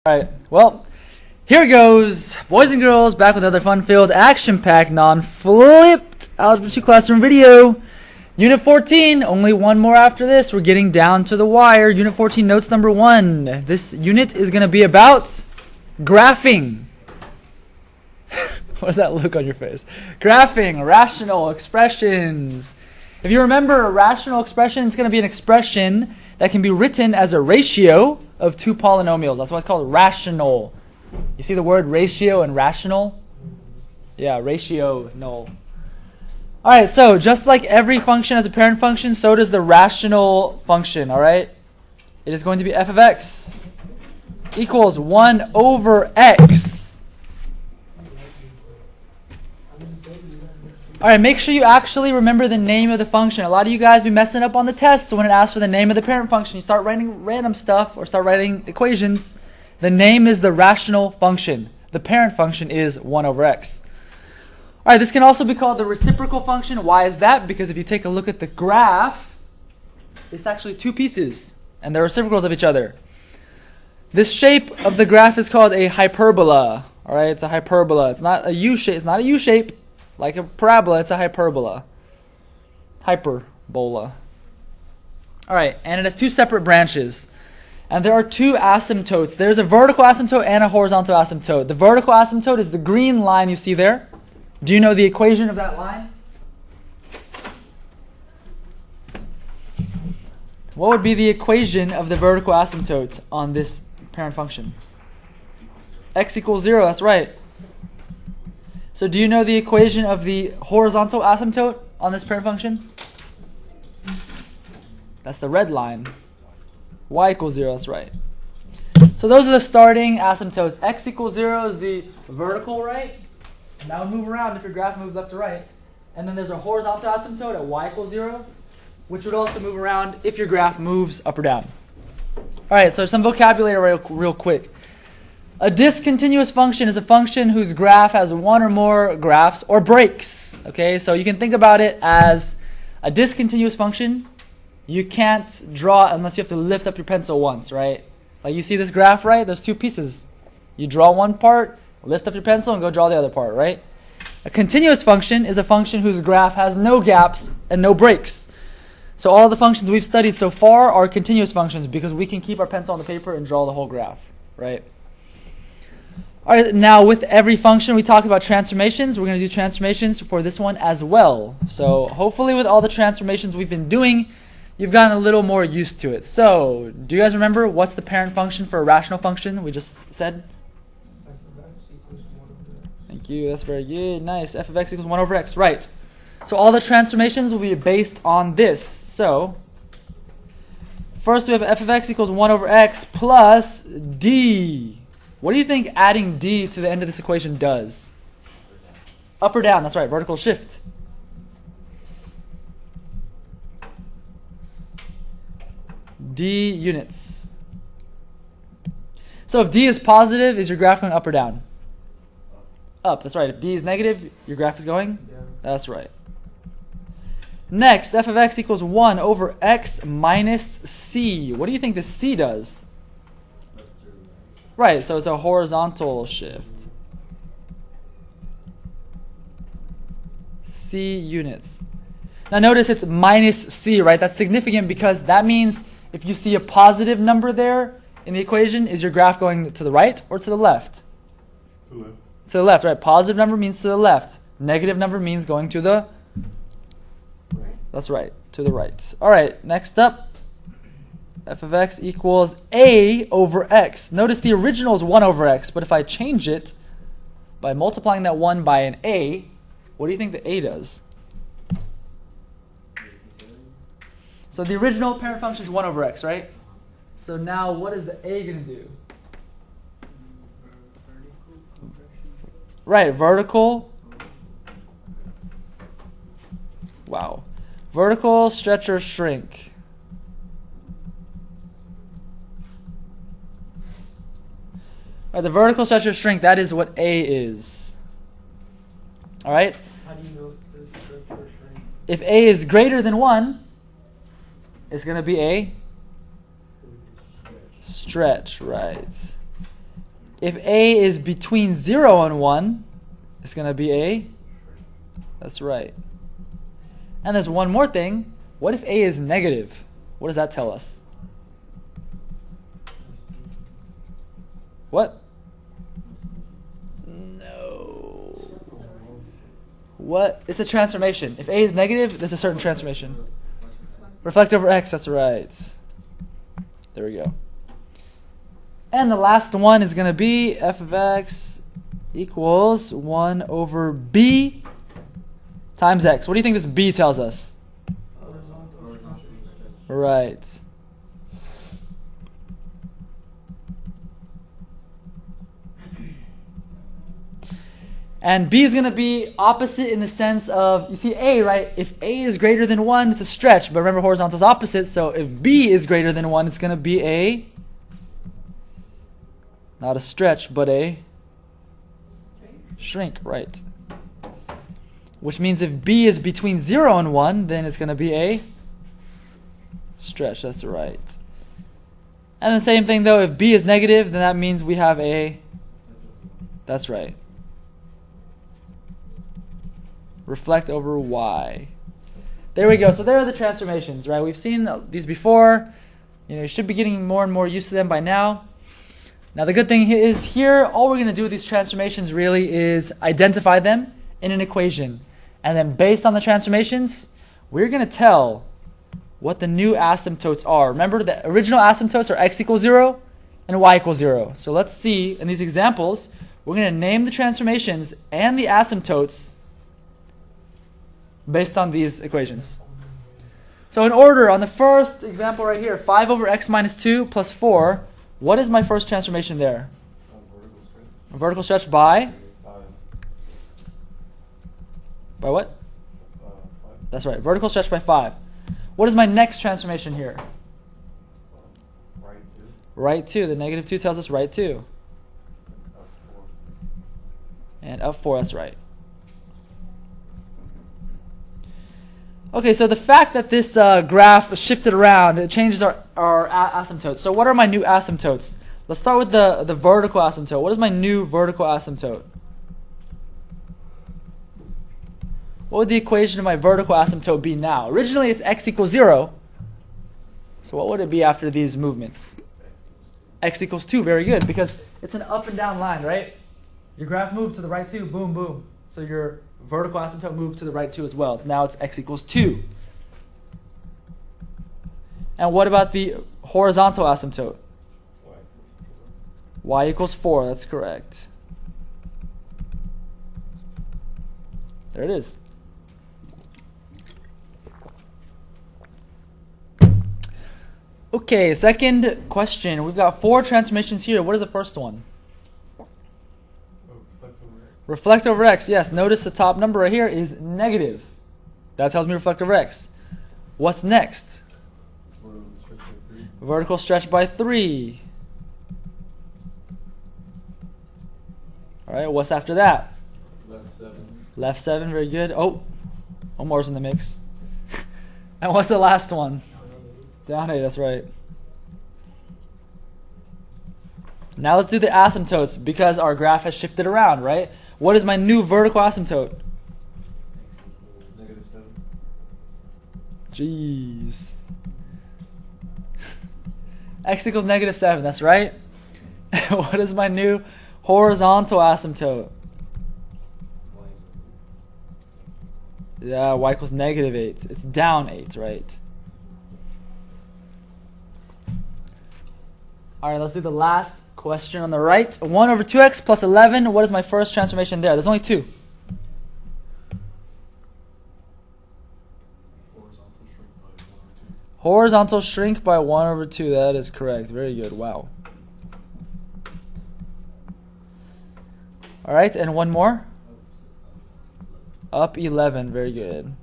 Alright, well, here goes. Boys and girls, back with another fun-filled, action-packed, non-flipped Algebra 2 classroom video. Unit 14, only one more after this. We're getting down to the wire. Unit 14, notes number 1. This unit is going to be about graphing. What does that look on your face? Graphing, rational expressions. If you remember, a rational expression is going to be an expression that can be written as a ratio of two polynomials. That's why it's called rational. You see the word ratio and rational? Yeah, ratio, null. Alright, so just like every function has a parent function, so does the rational function, alright? It is going to be f of x equals 1 over x. Alright, make sure you actually remember the name of the function. A lot of you guys be messing up on the test when it asks for the name of the parent function. You start writing random stuff or start writing equations. The name is the rational function. The parent function is 1 over x. Alright, this can also be called the reciprocal function. Why is that? Because if you take a look at the graph, it's actually two pieces, and they're reciprocals of each other. This shape of the graph is called a hyperbola. Alright, it's a hyperbola. It's not a U shape. It's not a U shape. Like a parabola, it's a hyperbola. Hyperbola. Alright, and it has two separate branches. And there are two asymptotes. There's a vertical asymptote and a horizontal asymptote. The vertical asymptote is the green line you see there. Do you know the equation of that line? What would be the equation of the vertical asymptote on this parent function? X equals 0, that's right. So do you know the equation of the horizontal asymptote on this parent function? That's the red line. Y equals 0, that's right. So those are the starting asymptotes. X equals 0 is the vertical, right? And that would move around if your graph moves left to right. And then there's a horizontal asymptote at y equals 0, which would also move around if your graph moves up or down. Alright, so some vocabulary real quick. A discontinuous function is a function whose graph has one or more graphs or breaks. Okay, so you can think about it as a discontinuous function. You can't draw unless you have to lift up your pencil once, right? Like you see this graph, right? There's two pieces. You draw one part, lift up your pencil, and go draw the other part, right? A continuous function is a function whose graph has no gaps and no breaks. So all the functions we've studied so far are continuous functions because we can keep our pencil on the paper and draw the whole graph, right? All right, now with every function we talk about transformations. We're going to do transformations for this one as well. So hopefully with all the transformations we've been doing, you've gotten a little more used to it. So do you guys remember what's the parent function for a rational function we just said? Thank you, that's very good. Nice, f of x equals 1 over x, right. So all the transformations will be based on this. So first we have f of x equals 1 over x plus d. What do you think adding d to the end of this equation does? Up or down, that's right, vertical shift. D units. So if d is positive, is your graph going up or down? Up, that's right. If d is negative, your graph is going down. That's right. Next, f of x equals 1 over x minus c. What do you think this c does? Right, so it's a horizontal shift. C units. Now notice it's minus c, right? That's significant because that means if you see a positive number there in the equation, is your graph going to the right or to the left? To the left, right? Positive number means to the left. Negative number means going to the right. That's right, to the right. All right, next up. F of x equals a over x. Notice the original is 1 over x, but if I change it by multiplying that 1 by an a, what do you think the a does? So the original parent function is 1 over x, right? So now what is the a going to do? Right, vertical. Wow. Vertical stretch or shrink. Right, the vertical stretch or shrink, that is what A is. Alright? How do you know if it's a stretch or shrink? If A is greater than 1, it's going to be a stretch, right? If A is between 0 and 1, it's going to be a, that's right. And there's one more thing. What if A is negative? What does that tell us? What? No. What? It's a transformation. If A is negative, there's a certain transformation. Reflect over X, that's right. There we go. And the last one is going to be f of x equals 1 over b times x. What do you think this b tells us? Right. And b is going to be opposite in the sense of, you see a, right? If a is greater than 1, it's a stretch. But remember, horizontal is opposite. So if b is greater than 1, it's going to be a, not a stretch, but a shrink, right? Which means if b is between 0 and 1, then it's going to be a stretch. That's right. And the same thing, though, if b is negative, then that means we have a, that's right. Reflect over y. There we go. So there are the transformations, right? We've seen these before. You should be getting more and more used to them by now. Now the good thing is here, all we're going to do with these transformations really is identify them in an equation. And then based on the transformations, we're going to tell what the new asymptotes are. Remember, the original asymptotes are x equals 0 and y equals 0. So let's see, in these examples, we're going to name the transformations and the asymptotes based on these equations. So in order, on the first example right here, 5 over x minus 2 plus 4, what is my first transformation there? Vertical stretch by? By what? That's right, vertical stretch by 5. What is my next transformation here? Right 2. The negative 2 tells us right 2. And up 4, that's right. Okay, so the fact that this graph shifted around, it changes our asymptotes. So what are my new asymptotes? Let's start with the vertical asymptote. What is my new vertical asymptote? What would the equation of my vertical asymptote be now? Originally it's x equals 0. So what would it be after these movements? X equals 2, very good, because it's an up and down line, right? Your graph moved to the right 2, boom, boom. So your vertical asymptote moved to the right 2 as well. Now it's x equals 2. And what about the horizontal asymptote? Y equals 4, that's correct. There it is. Okay, second question. We've got 4 transformations here. What is the first one? Reflect over x. Yes, notice the top number right here is negative. That tells me reflect over x. What's next? Vertical stretch by 3. All right, what's after that? Left 7. Left 7, very good. Oh, Omar's in the mix. And what's the last one? Down 8, that's right. Now let's do the asymptotes because our graph has shifted around, right? What is my new vertical asymptote? -7. Jeez. X equals -7, that's right. What is my new horizontal asymptote? Yeah, y equals -8. It's down 8, right? All right, let's do the last question on the right. 1 over 2x plus 11. What is my first transformation there? There's only 2. Horizontal shrink by 1 over 2. That is correct. Very good. Wow. All right, and one more. Up 11. Very good.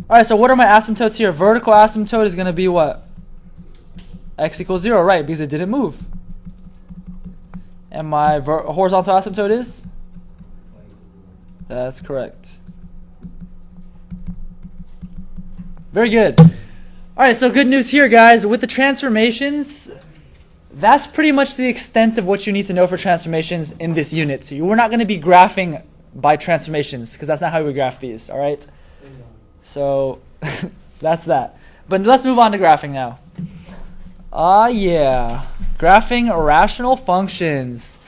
All right, so what are my asymptotes here? Vertical asymptote is going to be what? X equals 0, right, because it didn't move. And my horizontal asymptote is? That's correct. Very good. All right, so good news here, guys. With the transformations, that's pretty much the extent of what you need to know for transformations in this unit. So we're not going to be graphing by transformations because that's not how we graph these, all right? So that's that. But let's move on to graphing now. Yeah. Graphing rational functions.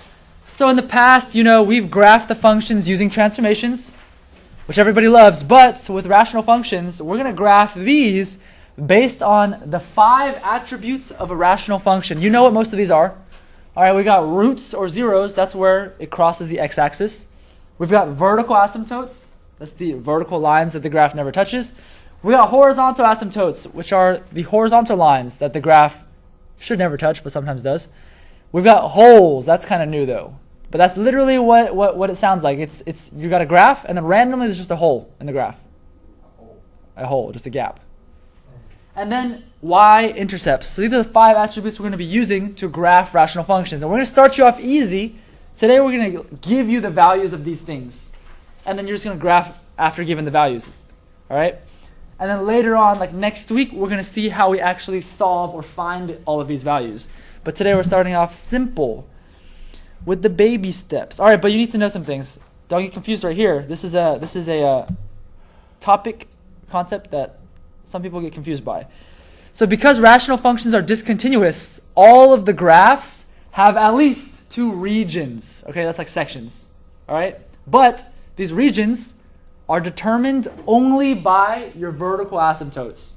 So in the past, we've graphed the functions using transformations, which everybody loves. But with rational functions, we're going to graph these based on the 5 attributes of a rational function. You know what most of these are. All right, we got roots or zeros. That's where it crosses the x-axis. We've got vertical asymptotes. That's the vertical lines that the graph never touches. We got horizontal asymptotes, which are the horizontal lines that the graph should never touch, but sometimes does. We've got holes. That's kind of new, though. But that's literally what it sounds like. It's you got a graph, and then randomly there's just a hole in the graph. A hole, just a gap. And then y-intercepts. So these are the 5 attributes we're going to be using to graph rational functions. And we're going to start you off easy. Today we're going to give you the values of these things. And then you're just going to graph after given the values. All right? And then later on, like next week, we're going to see how we actually solve or find all of these values. But today we're starting off simple with the baby steps. All right, but you need to know some things. Don't get confused right here. This is a topic concept that some people get confused by. So because rational functions are discontinuous, all of the graphs have at least 2 regions. Okay, that's like sections. All right? But these regions are determined only by your vertical asymptotes.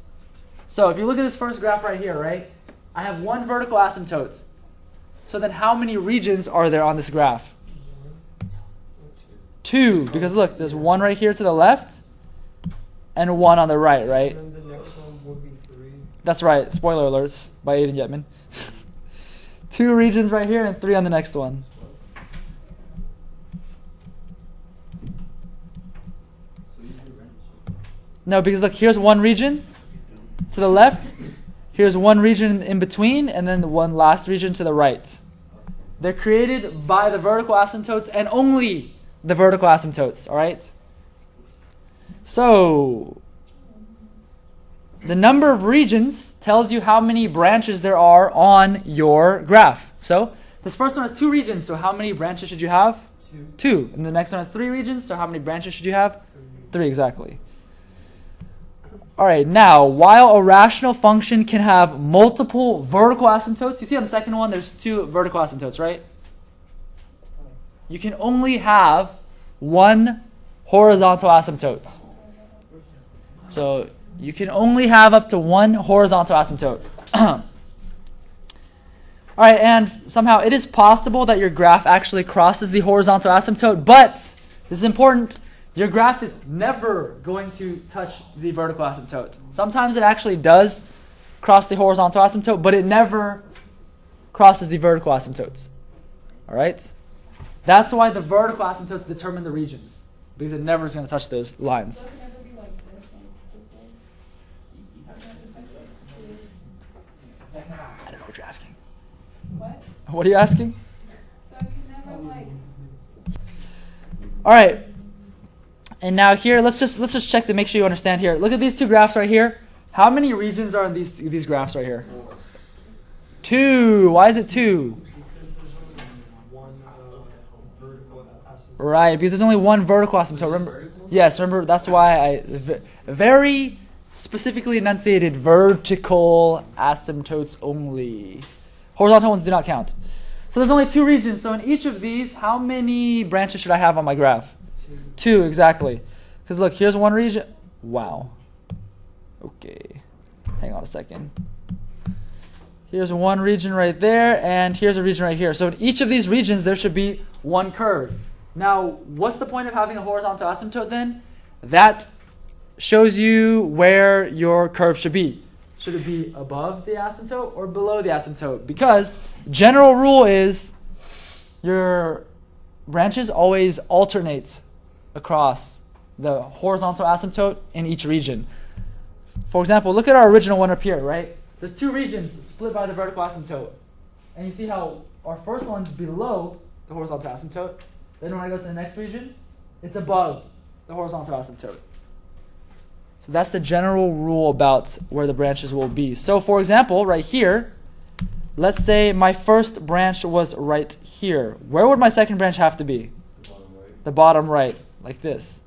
So if you look at this first graph right here, right? I have 1 vertical asymptote. So then how many regions are there on this graph? 2, because look, there's 1 right here to the left and 1 on the right, right? And then the next one will be 3. That's right. Spoiler alerts by Aiden Yetman. 2 regions right here and 3 on the next one. No, because look, here's 1 region to the left. Here's 1 region in between, and then 1 last region to the right. They're created by the vertical asymptotes and only the vertical asymptotes, all right? So, the number of regions tells you how many branches there are on your graph. So, this first one has 2 regions, so how many branches should you have? 2. And the next one has 3 regions, so how many branches should you have? 3, exactly. All right, now, while a rational function can have multiple vertical asymptotes, you see on the second one, there's 2 vertical asymptotes, right? You can only have 1 horizontal asymptote. So, you can only have up to 1 horizontal asymptote. All right, and somehow it is possible that your graph actually crosses the horizontal asymptote, but this is important. Your graph is never going to touch the vertical asymptote. Sometimes it actually does cross the horizontal asymptote, but it never crosses the vertical asymptotes. All right? That's why the vertical asymptotes determine the regions, because it never is going to touch those lines. I don't know what you're asking. What are you asking? All right. And now here, let's just check to make sure you understand here. Look at these 2 graphs right here. How many regions are in these graphs right here? 2. Why is it 2? Because there's only 1 vertical asymptote. Right, because there's only 1 vertical asymptote. Remember? Yes, remember, that's why I very specifically enunciated vertical asymptotes only. Horizontal ones do not count. So there's only 2 regions. So in each of these, how many branches should I have on my graph? 2, exactly. Because look, here's 1 region. Wow. Okay. Hang on a second. Here's 1 region right there, and here's a region right here. So in each of these regions, there should be 1 curve. Now, what's the point of having a horizontal asymptote then? That shows you where your curve should be. Should it be above the asymptote or below the asymptote? Because general rule is your branches always alternate across the horizontal asymptote in each region. For example, look at our original one up here, right? There's 2 regions split by the vertical asymptote. And you see how our first one's below the horizontal asymptote. Then when I go to the next region, it's above the horizontal asymptote. So that's the general rule about where the branches will be. So for example, right here, let's say my first branch was right here. Where would my second branch have to be? The bottom right, like this.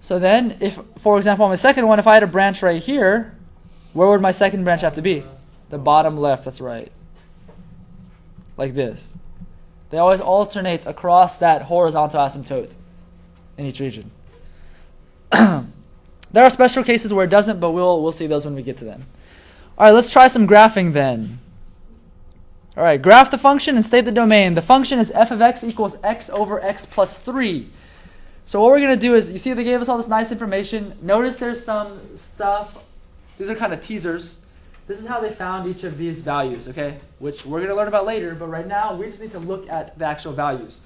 So then, if, for example, on my second one, if I had a branch right here, where would my second branch have to be? The bottom left, that's right. Like this. They always alternate across that horizontal asymptote in each region. There are special cases where it doesn't, but we'll see those when we get to them. All right, let's try some graphing then. All right, graph the function and state the domain. The function is f of x equals x over x plus 3. So what we're going to do is, you see they gave us all this nice information. Notice there's some stuff. These are kind of teasers. This is how they found each of these values, okay? Which we're going to learn about later, but right now we just need to look at the actual values.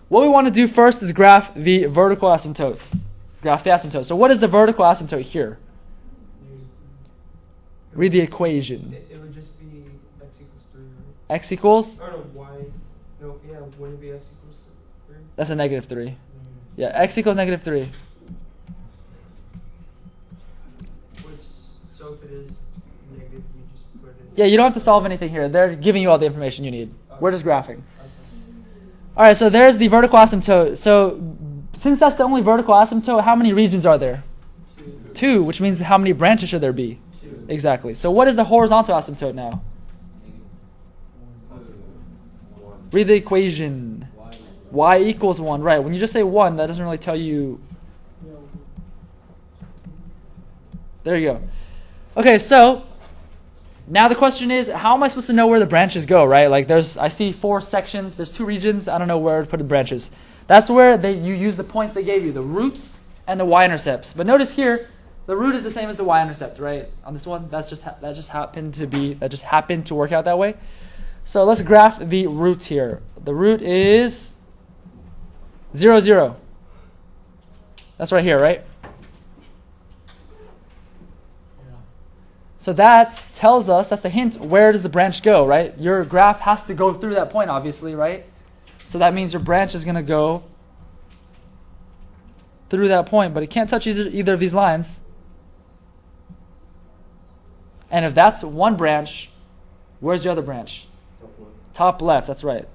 What we want to do first is graph the vertical asymptote. Graph the asymptote. So what is the vertical asymptote here? Read the equation. It would just be x equals 3, right? X equals? Or no, y. No, yeah, wouldn't it be x equals 3? That's a negative 3. Yeah, x equals negative 3. So if it is negative, you just put it in. Yeah, you don't have to solve anything here. They're giving you all the information you need. Okay. We're just graphing. Okay. All right, so there's the vertical asymptote. So since that's the only vertical asymptote, how many regions are there? 2, which means how many branches should there be? 2. Exactly. So what is the horizontal asymptote now? Read the equation. Y equals 1. Right, when you just say 1, that doesn't really tell you. There you go. Okay, so now the question is, how am I supposed to know where the branches go, right? Like I see 4 sections, there's 2 regions, I don't know where to put the branches. That's where you use the points they gave you, the roots and the y-intercepts. But notice here, the root is the same as the y-intercept, right? On this one, that just happened to work out that way. So let's graph the root here. The root is 0, 0. That's right here, right? So that tells us, that's the hint, where does the branch go, right? Your graph has to go through that point, obviously, right? So that means your branch is going to go through that point, but it can't touch either of these lines. And if that's one branch, where's the other branch? Top left, that's right.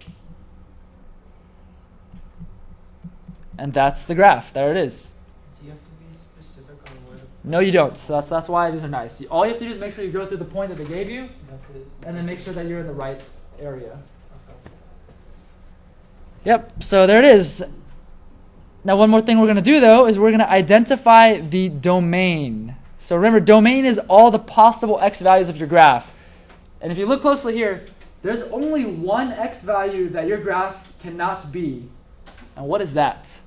And that's the graph. There it is. Do you have to be specific on where to? No, you don't. So that's why these are nice. All you have to do is make sure you go through the point that they gave you, That's it. and then make sure that you're in the right area. Okay. Yep, so there it is. Now one more thing we're going to do though is we're going to identify the domain. So remember, domain is all the possible x values of your graph. And if you look closely here, there's only one x value that your graph cannot be. And what is that?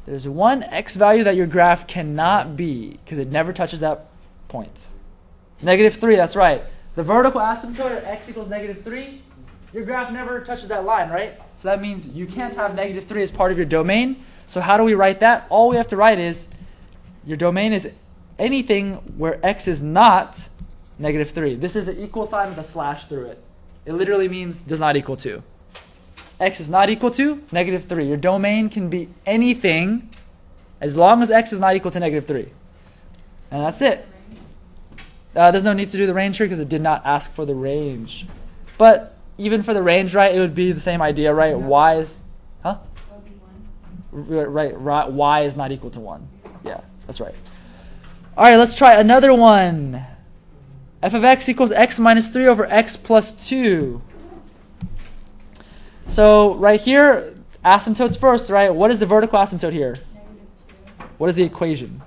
There's one x value that your graph cannot be because it never touches that point. -3, that's right. The vertical asymptote at x equals -3, your graph never touches that line, right? So that means you can't have -3 as part of your domain. So how do we write that? All we have to write is your domain is anything where x is not -3. This is an equal sign with a slash through it. It literally means does not equal to. X is not equal to -3. Your domain can be anything as long as x is not equal to -3. And that's it. There's no need to do the range here because it did not ask for the range. But even for the range, right, it would be the same idea, right? Y is, right, y is not equal to 1. Yeah, that's right. All right, let's try another one. F of x equals x minus 3 over x plus 2. So right here, asymptotes first, right? What is the vertical asymptote here? What is the equation?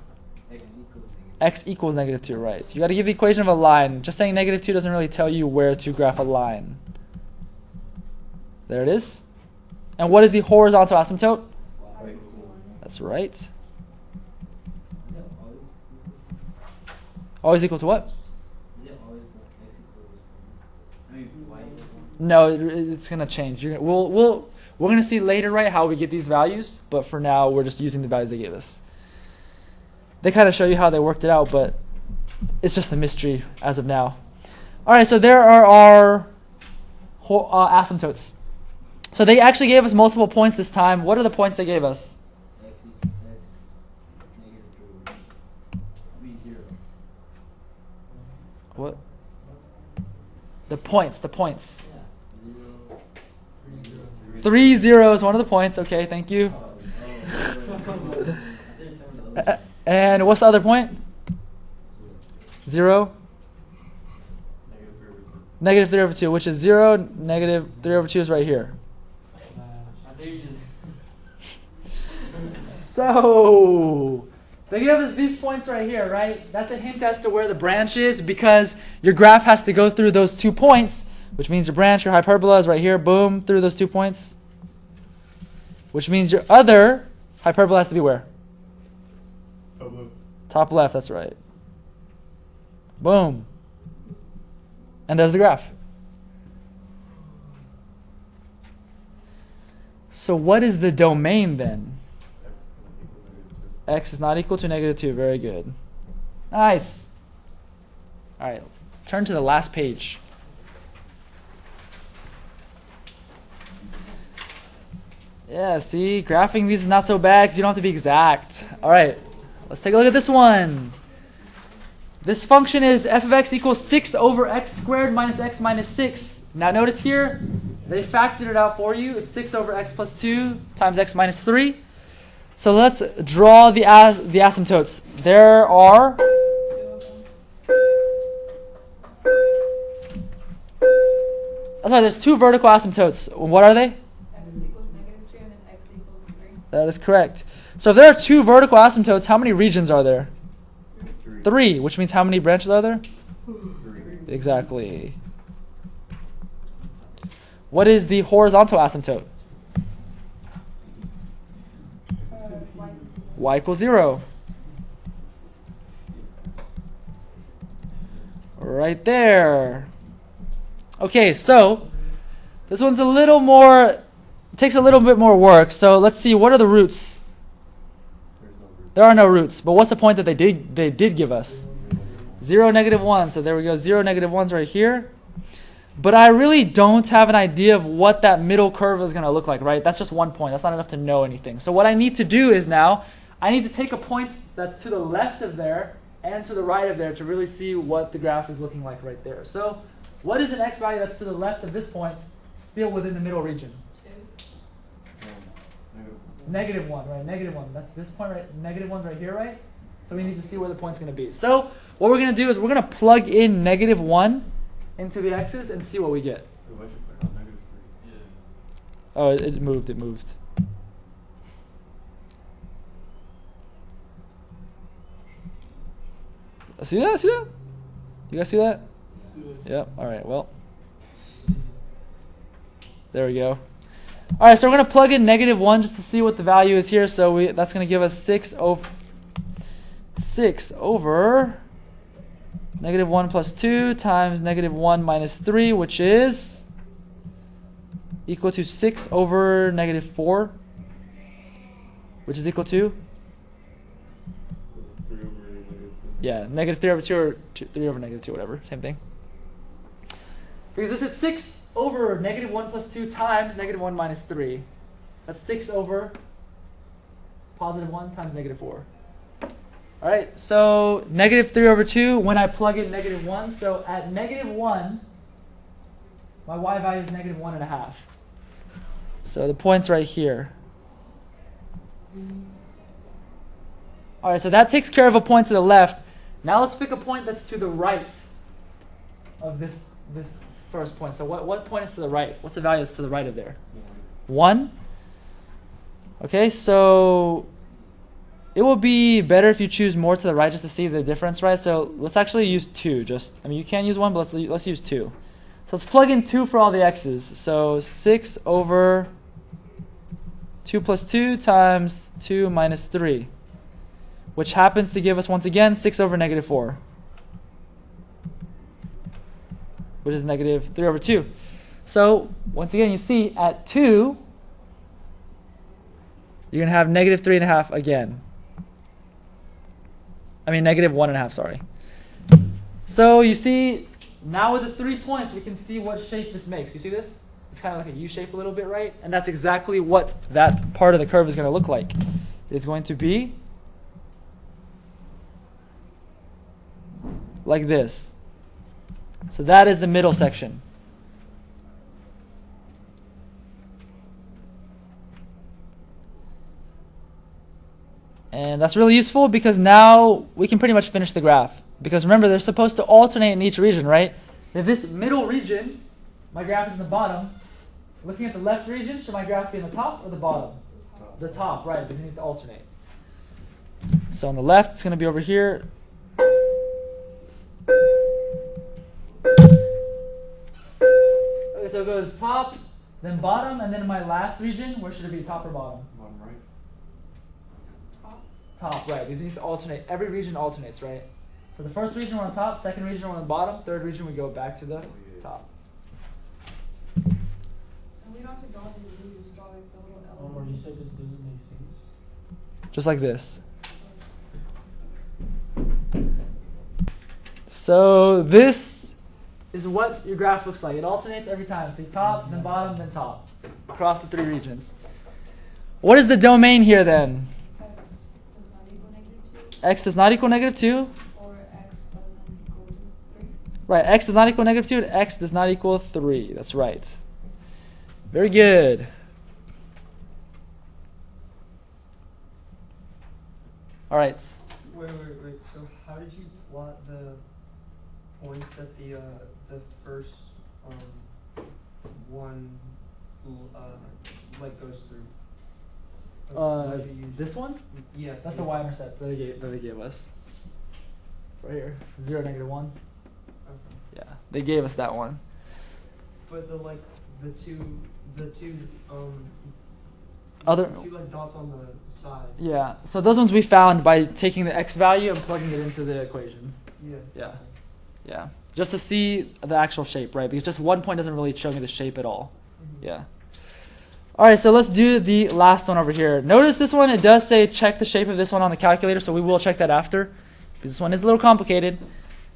X equals -2, right? So you got to give the equation of a line. Just saying -2 doesn't really tell you where to graph a line. There it is. And what is the horizontal asymptote? That's right. Always equal to what? No, it's gonna change. We're gonna see later, right, how we get these values. But for now, we're just using the values they gave us. They kind of show you how they worked it out, but it's just a mystery as of now. All right, so there are our asymptotes. So they actually gave us multiple points this time. What are the points they gave us? What? The points. 3 zeros, one of the points. Okay, thank you. And what's the other point? 0. Negative 3 over 2, which is 0. Negative 3 over 2 is right here. So, they give us these points right here, right? That's a hint as to where the branch is because your graph has to go through those 2 points, which means your branch, your hyperbola is right here, boom, through those 2 points. Which means your other hyperbola has to be where? Top left, that's right. Boom. And there's the graph. So what is the domain then? X is not equal to negative 2. Very good. Nice. All right. Turn to the last page. Yeah, see? Graphing these is not so bad because you don't have to be exact. All right. Let's take a look at this one. This function is f of x equals 6 over x squared minus x minus 6. Now notice here, they factored it out for you. It's 6 over x plus 2 times x minus 3. So let's draw the asymptotes. There are... That's right, there's 2 vertical asymptotes. What are they? X equals -2 and then x equals 3. That is correct. So if there are 2 vertical asymptotes, how many regions are there? 3, which means how many branches are there? 3. Exactly. What is the horizontal asymptote? Y equals 0. Right there. Okay, so this one's a little more, takes a little bit more work. So let's see, what are the roots? There are no roots, but what's the point that they did give us? 0, -1. So there we go, 0, -1's right here. But I really don't have an idea of what that middle curve is going to look like, right? That's just 1 point. That's not enough to know anything. So what I need to do is now, I need to take a point that's to the left of there and to the right of there to really see what the graph is looking like right there. So what is an x value that's to the left of this point still within the middle region? 2. -1, right? -1. That's this point, right? -1's right here, right? So we need to see where the point's going to be. So what we're going to do is we're going to plug in -1 into the x's and see what we get. Oh, it moved. It moved. See that? See that? You guys see that? Yep. All right. Well, there we go. All right. So we're going to plug in -1 just to see what the value is here. So that's going to give us 6 over -1 plus 2 times -1 minus 3, which is equal to 6 over -4, which is equal to? Yeah, -3 over 2 or 3 over -2, whatever, same thing. Because this is 6 over -1 plus 2 times -1 minus 3. That's 6 over +1 times -4. All right, so -3 over 2 when I plug in -1. So at -1, my y value is -1.5. So the point's right here. All right, so that takes care of a point to the left. Now let's pick a point that's to the right of this first point. So what point is to the right? What's the value that's to the right of there? 1. Okay, so it will be better if you choose more to the right just to see the difference, right? So let's actually use 2. You can use 1, but let's use 2. So let's plug in 2 for all the x's. So 6 over 2 plus 2 times 2 minus 3. Which happens to give us, once again, 6 over -4. Which is -3 over 2. So, once again, you see, at 2, you're going to have -3.5 again. I mean, -1.5, sorry. So, you see, now with the 3 points, we can see what shape this makes. You see this? It's kind of like a U shape a little bit, right? And that's exactly what that part of the curve is going to look like. It's going to be like this. So that is the middle section. And that's really useful because now we can pretty much finish the graph. Because remember, they're supposed to alternate in each region, right? If this middle region, my graph is in the bottom, looking at the left region, should my graph be in the top or the bottom? The top, right, because it needs to alternate. So on the left, it's going to be over here. Okay, so it goes top, then bottom, and then my last region, where should it be, top or bottom? Bottom right. Top, right, because it needs to alternate. Every region alternates, right? So the first region we're on top, second region we're on the bottom, third region we go back to the top. And we don't have to draw these, we just draw like the little element. You said this doesn't make sense. Just like this. So this is what your graph looks like. It alternates every time. See top, then bottom, then top. Across the three regions. What is the domain here then? X does not equal negative 2, X does not equal negative 2. or X doesn't equal to 3. Right, X does not equal negative 2, and X does not equal 3. That's right. Very good. All right. Wait. So how did you plot the points that the first one like goes through? What did you use? This one? Yeah. That's the y-intercept that they gave us. Right here. 0, negative 1. Okay. Yeah, they gave us that one. But the two Other. like dots on the side. Yeah, so those ones we found by taking the x value and plugging it into the equation. Yeah. Yeah. Yeah. Just to see the actual shape, right? Because just one point doesn't really show me the shape at all. Mhm. Yeah. All right, so let's do the last one over here. Notice this one, it does say check the shape of this one on the calculator, so we will check that after. Because this one is a little complicated.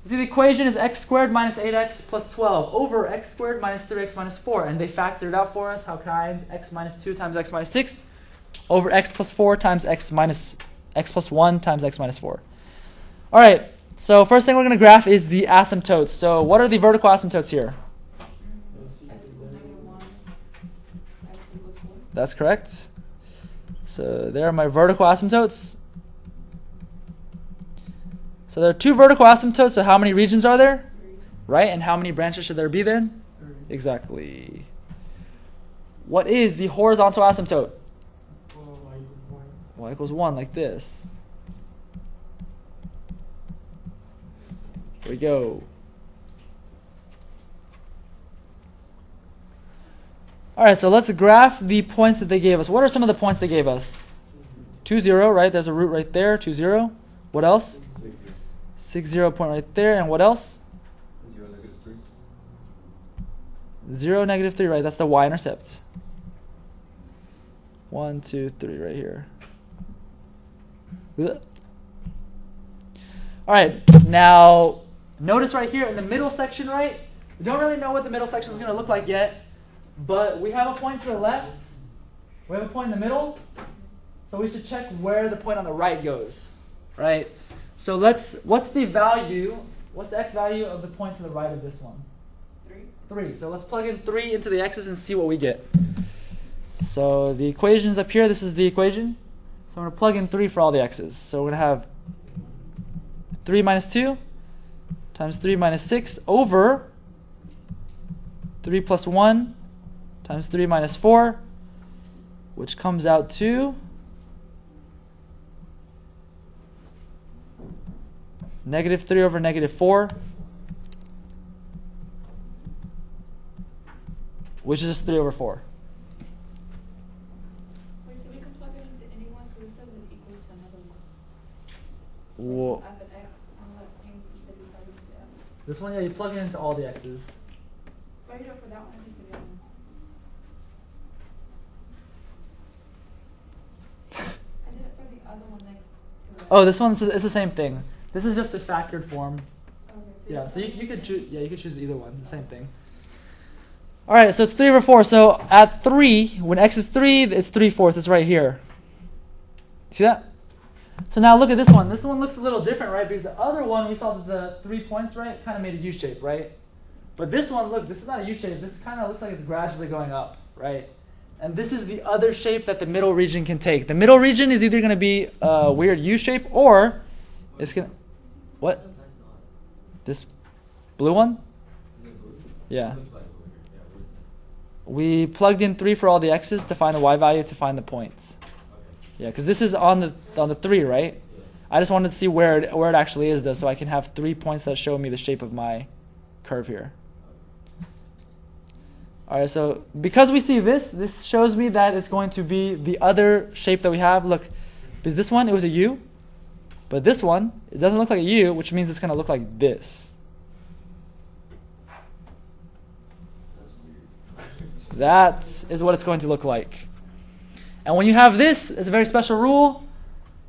See, the equation is x squared minus 8x plus 12 over x squared minus 3x minus 4. And they factored it out for us. How kinds? X minus 2 times x minus 6 over x plus 4 times x plus 1 times x minus 4. All right, so first thing we're going to graph is the asymptotes. So what are the vertical asymptotes here? X equals negative 1, X equals 4. That's correct. So there are my vertical asymptotes. So there are two vertical asymptotes, so how many regions are there? 3. Right, and how many branches should there be then? 3. Exactly. What is the horizontal asymptote? Y equals 1, like this. Here we go. All right, so let's graph the points that they gave us. What are some of the points they gave us? 2, 0, right? There's a root right there, 2, 0. What else? 6, 0 point right there. And what else? 0, negative 3. 0, negative 3, right? That's the y-intercept. 1, 2, 3 right here. Ugh. All right, now notice right here in the middle section, right? We don't really know what the middle section is going to look like yet, but we have a point to the left. We have a point in the middle, so we should check where the point on the right goes, right? So what's the value, what's the x value of the point to the right of this one? 3. 3. So let's plug in 3 into the x's and see what we get. So the equation is up here. This is the equation. So I'm going to plug in 3 for all the x's. So we're going to have 3 minus 2 times 3 minus 6 over 3 plus 1 times 3 minus 4, which comes out to negative 3 over negative 4, which is just 3 over 4. Wait, so we can plug it into any one because it says it equals to another one. Whoa. I have an X on the left hand, you said you plug it into the X. This one, yeah, you plug it into all the x's. Why do you do it for that one and for the other one? I did it for the other one next to it. Oh, this one it's the same thing. This is just the factored form. Okay, Yeah, so you plug it could in. choose. Yeah, you could choose either one. The same thing. All right, so it's 3 over 4. So at 3, when x is 3, it's 3/4. It's right here. See that? So now look at this one. This one looks a little different, right? Because the other one we saw that the 3 points, right, kind of made a U shape, right? But this one, look, this is not a U shape. This kind of looks like it's gradually going up, right? And this is the other shape that the middle region can take. The middle region is either going to be a weird U shape or it's going to... What? This blue one? Yeah. We plugged in 3 for all the x's to find the y value to find the points. Yeah, because this is on the 3, right? I just wanted to see where it actually is, though, so I can have 3 points that show me the shape of my curve here. All right, so because we see this shows me that it's going to be the other shape that we have. Look, because this one, it was a U, but this one, it doesn't look like a U, which means it's going to look like this. That is what it's going to look like. And when you have this, it's a very special rule,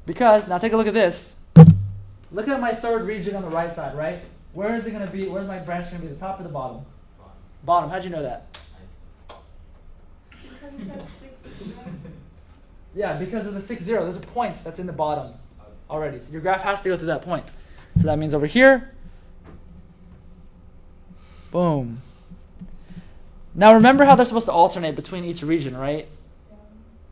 because, now take a look at this. Look at my third region on the right side, right? Where is it going to be? Where's my branch going to be, the top or the bottom? Bottom. How'd you know that? Because it says 6 0. Yeah, because of the 6, 0. There's a point that's in the bottom already. So your graph has to go through that point. So that means over here, boom. Now remember how they're supposed to alternate between each region, right?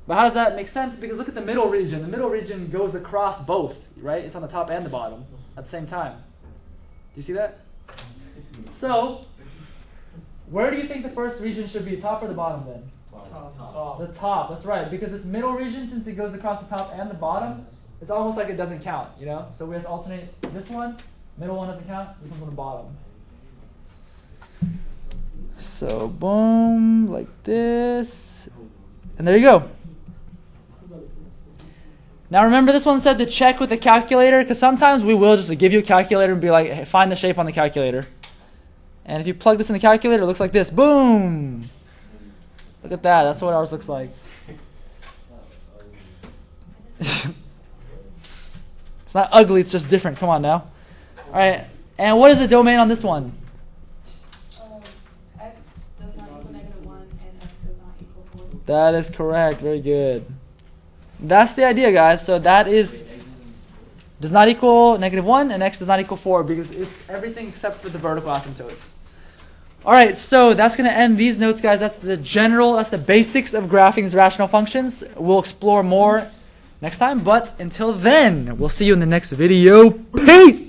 But how does that make sense? Because look at the middle region. The middle region goes across both, right? It's on the top and the bottom at the same time. Do you see that? So, where do you think the first region should be, top or the bottom then? Top. The top, that's right. Because this middle region, since it goes across the top and the bottom, it's almost like it doesn't count, you know? So we have to alternate this one, middle one doesn't count, this one's on the bottom. So, boom, like this. And there you go. Now remember, this one said to check with the calculator, because sometimes we will just give you a calculator and be like, hey, find the shape on the calculator. And if you plug this in the calculator, it looks like this. Boom! Look at that. That's what ours looks like. It's not ugly. It's just different. Come on now. All right. And what is the domain on this one? X does not equal -1 and x does not equal 4. That is correct. Very good. That's the idea, guys. So that is does not equal -1 and x does not equal 4 because it's everything except for the vertical asymptotes. All right, so that's going to end these notes, guys. That's the basics of graphing these rational functions. We'll explore more next time, but until then, we'll see you in the next video. Peace!